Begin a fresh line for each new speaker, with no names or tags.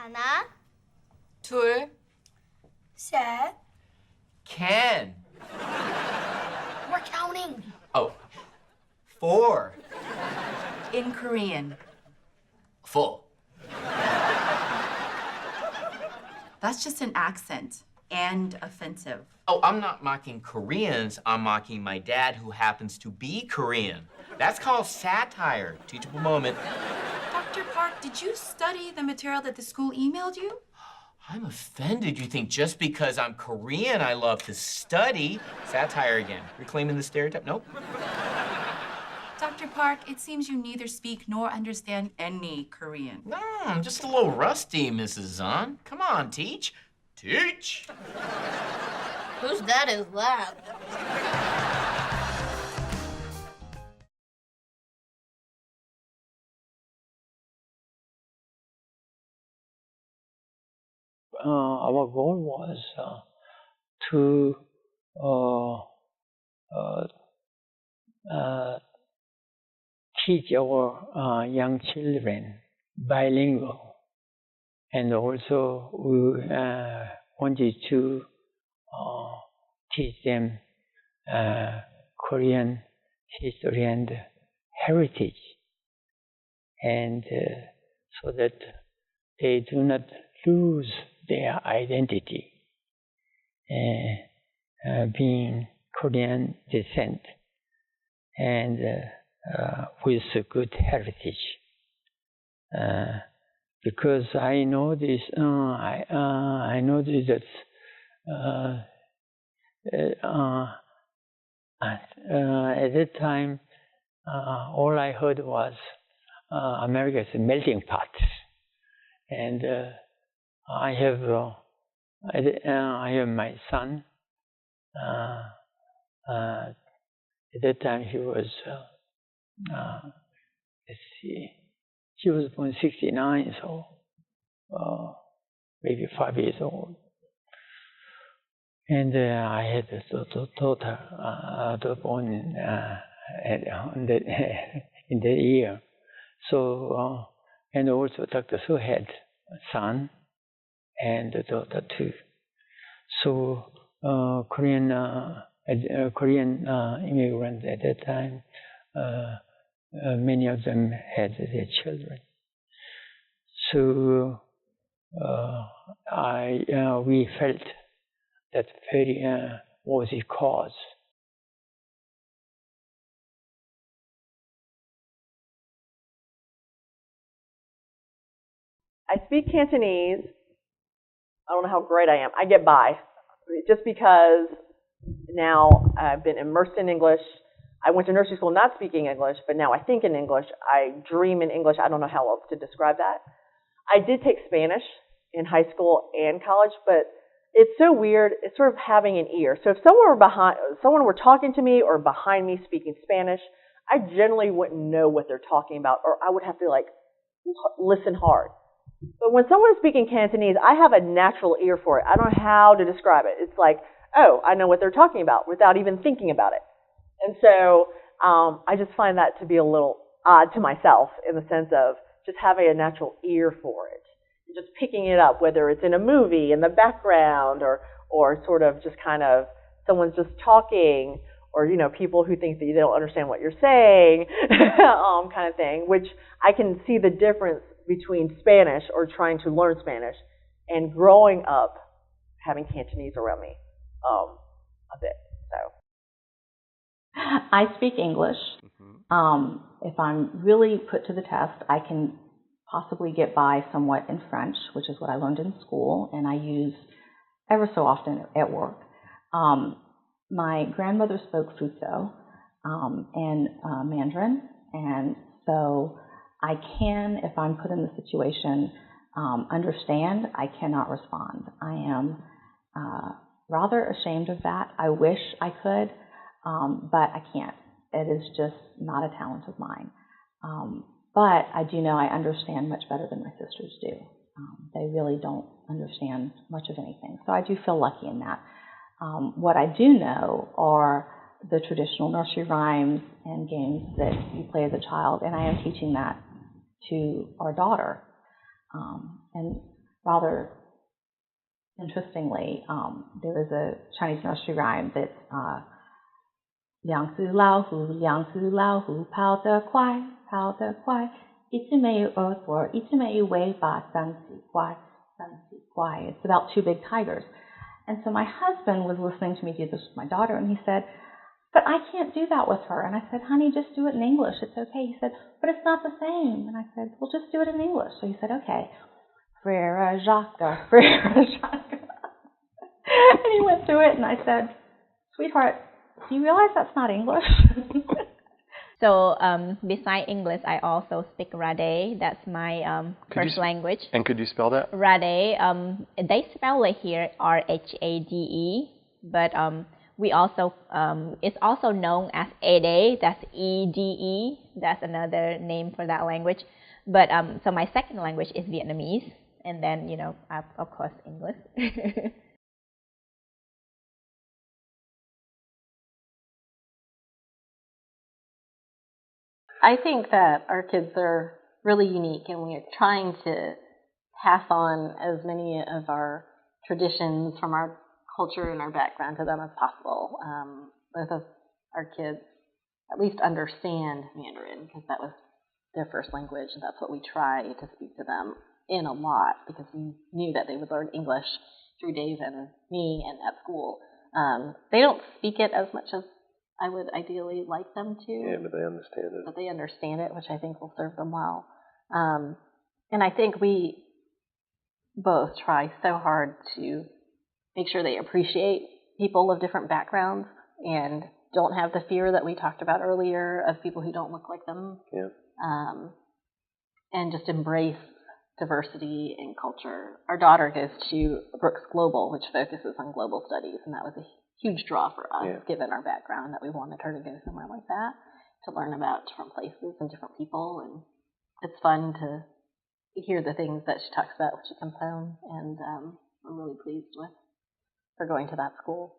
하나,
둘,
셋.
Can.
We're counting.
Oh, 4.
in Korean.
Full.
That's just an accent and offensive.
Oh, I'm not mocking Koreans. I'm mocking my dad, who happens to be Korean. That's called satire. Teachable moment.
Dr. Park, did you study the material that the school emailed you?
I'm offended. You think just because I'm Korean, I love to study? Satire again. Reclaiming the stereotype? Nope.
Dr. Park, it seems you neither speak nor understand any Korean.
No, I'm just a little rusty, Mrs. Zahn. Come on, teach. Teach!
Whose dad is that?
Our goal was to teach our young children bilingual, and also we wanted to teach them Korean history and heritage, and so that they do not lose their identity, being Korean descent, and with a good heritage. Because I know this, I noticed that at that time, all I heard was America is a melting pot, and I have my son. At that time, he was let's see, he was born '69, so maybe 5 years old. And I had a daughter born in that year. So, and also Dr. Su had a son and a daughter too. So Korean immigrants at that time, many of them had their children. So we felt that very worthy cause.
I speak Cantonese. I don't know how great I am. I get by just because now I've been immersed in English. I went to nursery school not speaking English, but now I think in English. I dream in English. I don't know how else to describe that. I did take Spanish in high school and college, but it's so weird. It's sort of having an ear. So if someone were talking to me or behind me speaking Spanish, I generally wouldn't know what they're talking about, or I would have to listen hard. But when someone is speaking Cantonese, I have a natural ear for it. I don't know how to describe it. It's like, oh, I know what they're talking about without even thinking about it. And so I just find that to be a little odd to myself in the sense of just having a natural ear for it. Just picking it up, whether it's in a movie, in the background, or sort of just kind of someone's just talking, or, you know, people who think that you don't understand what you're saying, kind of thing, which I can see the difference between Spanish or trying to learn Spanish and growing up having Cantonese around me a bit. So
I speak English. If I'm really put to the test, I can possibly get by somewhat in French, which is what I learned in school, and I use ever so often at work. My grandmother spoke Fuso and Mandarin, and so I can, if I'm put in the situation, understand. I cannot respond. I am rather ashamed of that. I wish I could, but I can't. It is just not a talent of mine. But I do know I understand much better than my sisters do. They really don't understand much of anything. So I do feel lucky in that. What I do know are the traditional nursery rhymes and games that you play as a child, and I am teaching that to our daughter. And rather interestingly, there is a Chinese nursery rhyme that's 两只老虎，两只老虎，跑得快，跑得快，一只没有耳朵，一只没有尾巴，真奇怪，真奇怪. It's about two big tigers. And so my husband was listening to me do this with my daughter, and he said, but I can't do that with her. And I said, honey, just do it in English. It's okay. He said, but it's not the same. And I said, well, just do it in English. So he said, okay. Frère Jacques, Frère Jacques. And he went through it, and I said, sweetheart, do you realize that's not English?
So besides English, I also speak Rade. That's my first language.
And could you spell that?
Rade. They spell it here Rhade, but we also it's also known as Ede. That's Ede. That's another name for that language. But so my second language is Vietnamese, and then of course English.
I think that our kids are really unique, and we are trying to pass on as many of our traditions from our culture and our background to them as possible. Both of our kids at least understand Mandarin, because that was their first language, and that's what we try to speak to them in a lot, because we knew that they would learn English through Dave and me and at school. They don't speak it as much as I would ideally like them to.
Yeah, but they understand it.
But they understand it, which I think will serve them well. And I think we both try so hard to make sure they appreciate people of different backgrounds and don't have the fear that we talked about earlier of people who don't look like them.
Yeah.
And just embrace diversity and culture. Our daughter goes to Brooks Global, which focuses on global studies, and that was a huge draw for us, given our background, that we wanted her to go somewhere like that to learn about different places and different people. And it's fun to hear the things that she talks about when she comes home, and we're really pleased with her going to that school.